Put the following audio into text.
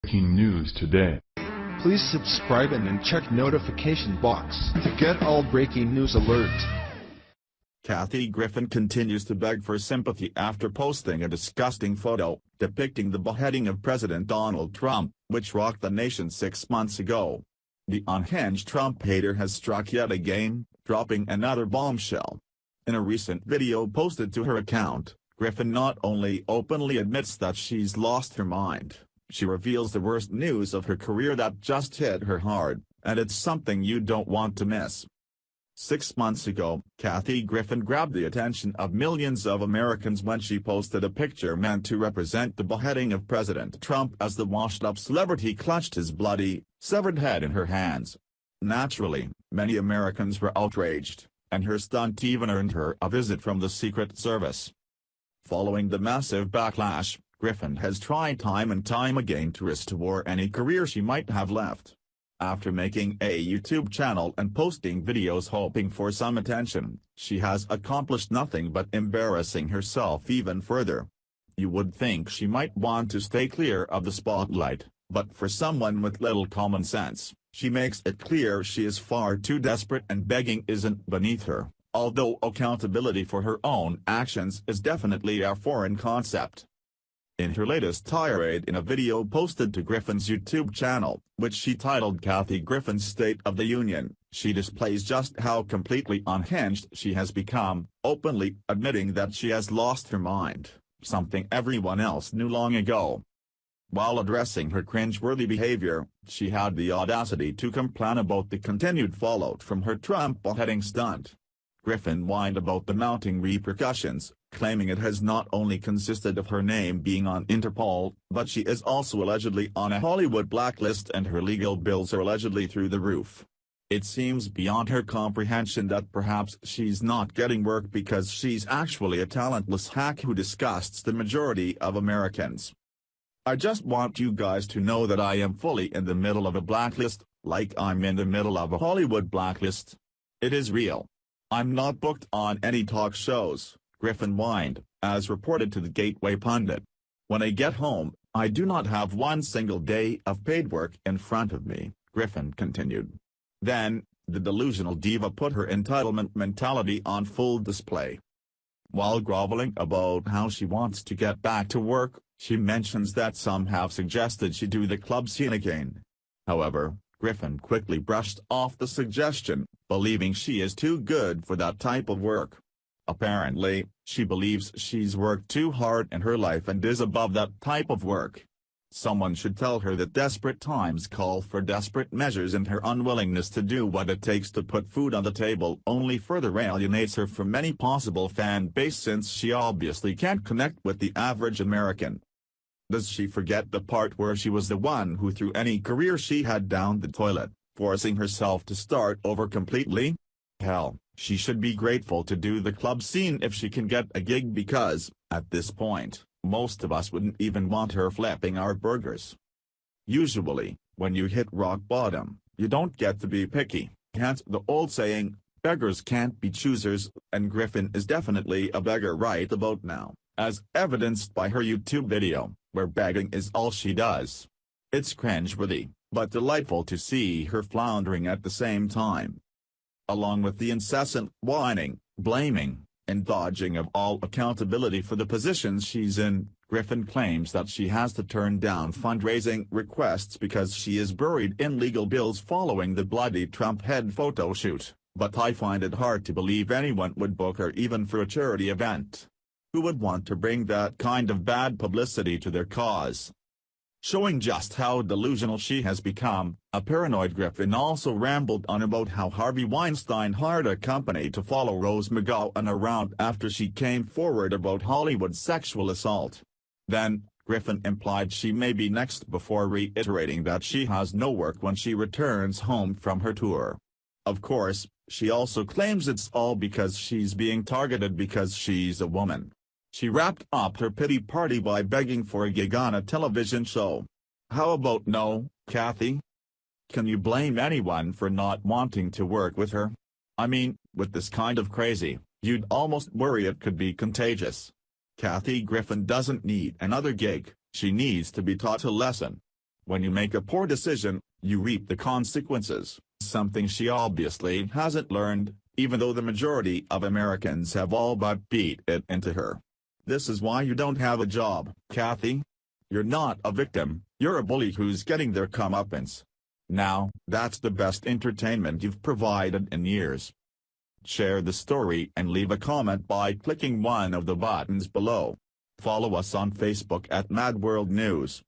Breaking news today. Please subscribe and then check notification box to get all breaking news alerts. Kathy Griffin continues to beg for sympathy after posting a disgusting photo depicting the beheading of President Donald Trump, which rocked the nation 6 months ago. The unhinged Trump hater has struck yet again, dropping another bombshell. In a recent video posted to her account, Griffin not only openly admits that she's lost her mind, she reveals the worst news of her career that just hit her hard, and it's something you don't want to miss. 6 months ago, Kathy Griffin grabbed the attention of millions of Americans when she posted a picture meant to represent the beheading of President Trump as the washed-up celebrity clutched his bloody, severed head in her hands. Naturally, many Americans were outraged, and her stunt even earned her a visit from the Secret Service. Following the massive backlash, Griffin has tried time and time again to restore any career she might have left. After making a YouTube channel and posting videos hoping for some attention, she has accomplished nothing but embarrassing herself even further. You would think she might want to stay clear of the spotlight, but for someone with little common sense, she makes it clear she is far too desperate and begging isn't beneath her, although accountability for her own actions is definitely a foreign concept. In her latest tirade in a video posted to Griffin's YouTube channel, which she titled Kathy Griffin's State of the Union, she displays just how completely unhinged she has become, openly admitting that she has lost her mind, something everyone else knew long ago. While addressing her cringe-worthy behavior, she had the audacity to complain about the continued fallout from her Trump beheading stunt. Griffin whined about the mounting repercussions, claiming it has not only consisted of her name being on Interpol, but she is also allegedly on a Hollywood blacklist and her legal bills are allegedly through the roof. It seems beyond her comprehension that perhaps she's not getting work because she's actually a talentless hack who disgusts the majority of Americans. I just want you guys to know that I am fully in the middle of a blacklist, like I'm in the middle of a Hollywood blacklist. It is real. I'm not booked on any talk shows, Griffin whined, as reported to the Gateway Pundit. When I get home, I do not have one single day of paid work in front of me, Griffin continued. Then, the delusional diva put her entitlement mentality on full display. While groveling about how she wants to get back to work, she mentions that some have suggested she do the club scene again. However, Griffin quickly brushed off the suggestion, believing she is too good for that type of work. Apparently, she believes she's worked too hard in her life and is above that type of work. Someone should tell her that desperate times call for desperate measures, and her unwillingness to do what it takes to put food on the table only further alienates her from any possible fan base, since she obviously can't connect with the average American. Does she forget the part where she was the one who threw any career she had down the toilet, forcing herself to start over completely? Hell, she should be grateful to do the club scene if she can get a gig, because, at this point, most of us wouldn't even want her flipping our burgers. Usually, when you hit rock bottom, you don't get to be picky, hence the old saying, beggars can't be choosers, and Griffin is definitely a beggar right about now, as evidenced by her YouTube video, where begging is all she does. It's cringeworthy, but delightful to see her floundering at the same time. Along with the incessant whining, blaming, and dodging of all accountability for the positions she's in, Griffin claims that she has to turn down fundraising requests because she is buried in legal bills following the bloody Trump head photo shoot, but I find it hard to believe anyone would book her even for a charity event. Who would want to bring that kind of bad publicity to their cause? Showing just how delusional she has become, a paranoid Griffin also rambled on about how Harvey Weinstein hired a company to follow Rose McGowan around after she came forward about Hollywood sexual assault. Then, Griffin implied she may be next before reiterating that she has no work when she returns home from her tour. Of course, she also claims it's all because she's being targeted because she's a woman. She wrapped up her pity party by begging for a gig on a television show. How about no, Kathy? Can you blame anyone for not wanting to work with her? I mean, with this kind of crazy, you'd almost worry it could be contagious. Kathy Griffin doesn't need another gig, she needs to be taught a lesson. When you make a poor decision, you reap the consequences, something she obviously hasn't learned, even though the majority of Americans have all but beat it into her. This is why you don't have a job, Kathy. You're not a victim, you're a bully who's getting their comeuppance. Now, that's the best entertainment you've provided in years. Share the story and leave a comment by clicking one of the buttons below. Follow us on Facebook at Mad World News.